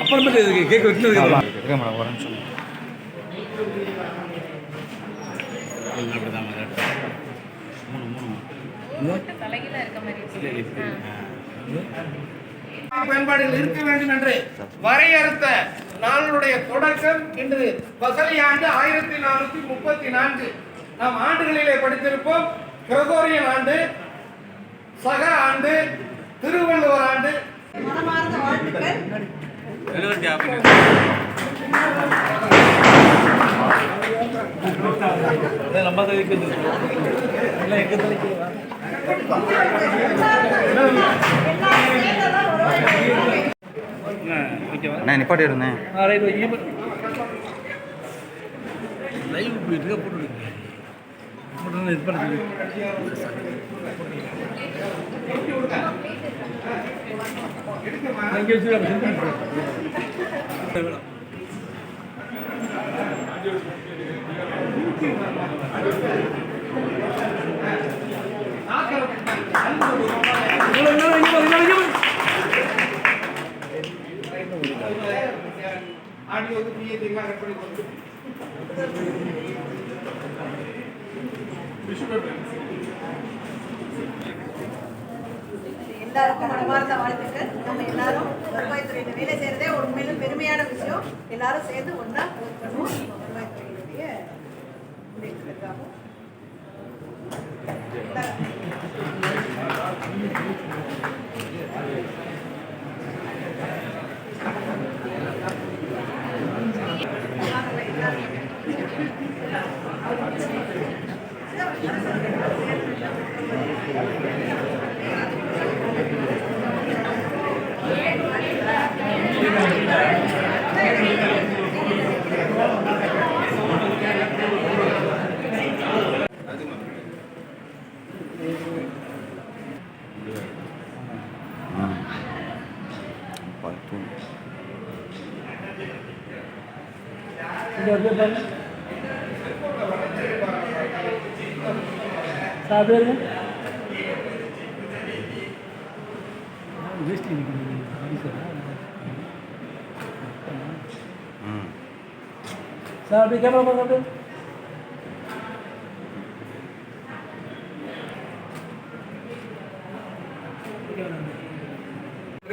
அப்புறமேட்டு cake வெட்டினது madam ஒரு நிமிஷம். பயன்பாடுகள் இருக்க வேண்டும் என்று வரையறுத்த நாளுடைய தொடக்கம் இன்று வசலி ஆண்டு 1434. நாம் ஆண்டுகளிலே படித்திருப்போம். கிரகோரியன் ஆண்டு, சக ஆண்டு, திருவள்ளுவர் ஆண்டு. நான் நிப்பாட்டி இருந்தேன். லைவ் போயிட்டு போட்டு இது பண்ணி எல்லாருக்கும் மனமார்ந்த வாழ்த்துக்கள். நம்ம எல்லாரும் வருவாய்த்துறையில வேலை செய்யறதே உண்மையிலும் பெருமையான விஷயம். எல்லாரும் சேர்ந்து ஒன்றா இருக்கணும். வருவாய்த்துறையினுடைய முன்னேற்றத்திற்காகவும்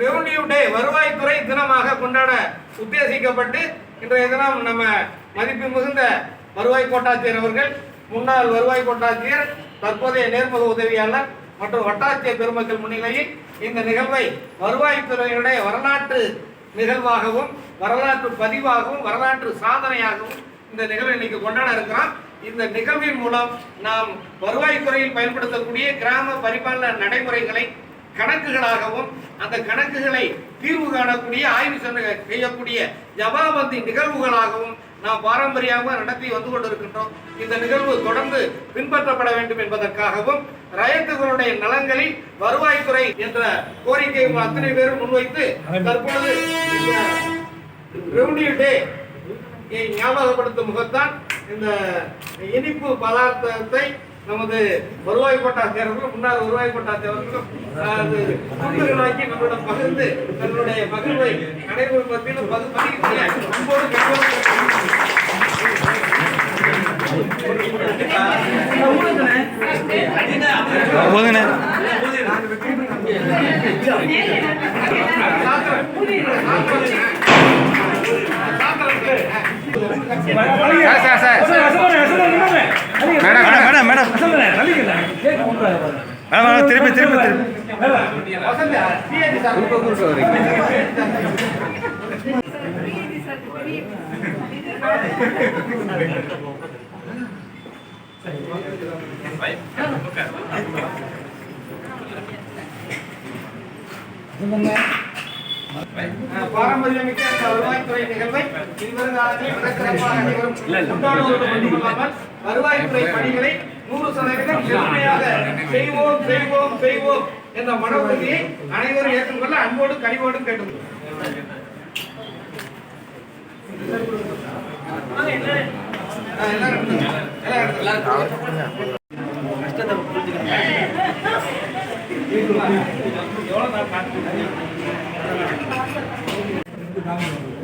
ரெவென்யூ டே வருவாய்த்துறை தினமாக கொண்டாட உத்தேசிக்கப்பட்டு இன்றைய தினம் நம்ம மதிப்பு மிகுந்த வருவாய் கோட்டாட்சியர் அவர்கள், முன்னாள் வருவாய் கோட்டாட்சியர், தற்போதைய நேர்முக உதவியாளர் மற்றும் வட்டாட்சியர் பெருமக்கள் முன்னிலையில் இந்த நிகழ்வை வருவாய்த்துறையினுடைய வரலாற்று நிகழ்வாகவும் வரலாற்று பதிவாகவும் வரலாற்று சாதனையாகவும் இந்த நிகழ்வை இன்னைக்கு கொண்டாட இருக்கிறோம். இந்த நிகழ்வின் மூலம் நாம் வருவாய்த்துறையில் பயன்படுத்தக்கூடிய கிராம பரிபாலன நடைமுறைகளை கணக்குகளாகவும் அந்த கணக்குகளை தீர்வு காணக்கூடிய ஆய்வு செய்யக்கூடிய ஜமாபந்தி நிகழ்வுகளாகவும் நாம் பாரம்பரியமாக நடத்தி வந்து கொண்டிருக்கின்றோம். இந்த நிகழ்வு தொடர்ந்து பின்பற்றப்பட வேண்டும் என்பதற்காகவும் ரயத்துகளுடைய நலன்களில் வருவாய்த்துறை என்ற கோரிக்கையை அத்தனை பேரும் முன்வைத்து தற்பொழுது ரெவென்யூ டே ஞாபகப்படுத்தும் முகத்தான் இந்த இனிப்பு பதார்த்தத்தை நமது வருவாய் கோட்டாட்சியர்களும் முன்னாள் வருவாய் கோட்டாட்சியர்களும் துண்டுகளாக்கி நம்மளிடம் பகிர்ந்து தன்னுடைய மகிழ்வை அனைவரும் மத்தியிலும் திருப்பி பாரம்பரியமிக்க வருவாய்த்துறை நிகழ்வை வருவாய்த்துறை பணிகளை 100% செம்மையாக செய்வோம் செய்வோம் செய்வோம் என்ற மன உறுதியை அனைவரும் ஏற்றுக்கொள்ள அன்போடு கனிவோடு கேட்டுக்கொள்கிறோம். காமன்